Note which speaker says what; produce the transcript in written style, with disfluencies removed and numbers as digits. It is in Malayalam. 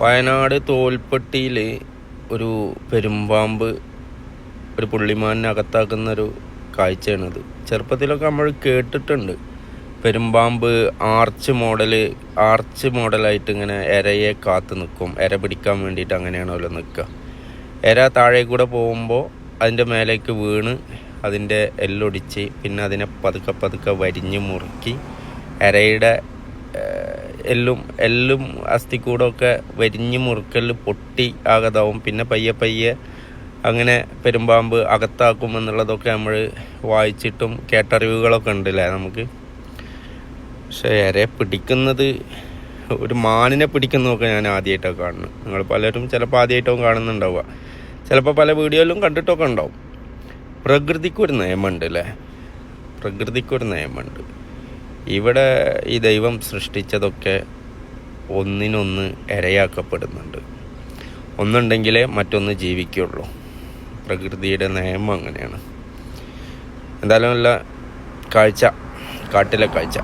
Speaker 1: വയനാട് തോൽപ്പെട്ടിയിൽ ഒരു പെരുമ്പാമ്പ് ഒരു പുള്ളിമാനിനെ അകത്താക്കുന്നൊരു കാഴ്ചയാണിത്. ചെറുപ്പത്തിലൊക്കെ നമ്മൾ കേട്ടിട്ടുണ്ട്, പെരുമ്പാമ്പ് ആർച്ച് മോഡലായിട്ട് ഇങ്ങനെ ഇരയെ കാത്തു നിൽക്കും, ഇര പിടിക്കാൻ വേണ്ടിയിട്ട് അങ്ങനെയാണല്ലോ നിൽക്കുക. ഇര താഴെ കൂടെ പോകുമ്പോൾ അതിൻ്റെ മേലേക്ക് വീണ് അതിൻ്റെ എല്ലൊടിച്ച് പിന്നെ അതിനെ പതുക്കെ വരിഞ്ഞ് മുറുക്കി ഇരയുടെ എല്ലും അസ്ഥിക്കൂടൊക്കെ വരിഞ്ഞ് മുറുക്കൽ പൊട്ടി ആകതാവും. പിന്നെ പയ്യെ അങ്ങനെ പെരുമ്പാമ്പ് അകത്താക്കും എന്നുള്ളതൊക്കെ നമ്മൾ വായിച്ചിട്ടും കേട്ടറിവുകളൊക്കെ ഉണ്ടല്ലേ നമുക്ക്. പക്ഷേ ഇരയെ പിടിക്കുന്നത്, ഒരു മാനിനെ പിടിക്കുന്നതൊക്കെ ഞാൻ ആദ്യമായിട്ടൊക്കെ കാണുന്നു. നിങ്ങൾ പലരും ചിലപ്പോൾ ആദ്യമായിട്ടൊക്കെ കാണുന്നുണ്ടാവുക, ചിലപ്പോൾ പല വീഡിയോയിലും കണ്ടിട്ടൊക്കെ ഉണ്ടാവും. പ്രകൃതിക്കൊരു നിയമമുണ്ട് അല്ലേ, പ്രകൃതിക്കൊരു നിയമമുണ്ട്. ഇവിടെ ഈ ദൈവം സൃഷ്ടിച്ചതൊക്കെ ഒന്നിനൊന്ന് ഇരയാക്കപ്പെടുന്നുണ്ട്. ഒന്നുണ്ടെങ്കിലേ മറ്റൊന്ന് ജീവിക്കുള്ളൂ. പ്രകൃതിയുടെ നിയമം അങ്ങനെയാണ്. എന്തായാലും നല്ല കാഴ്ച, കാട്ടിലെ കാഴ്ച.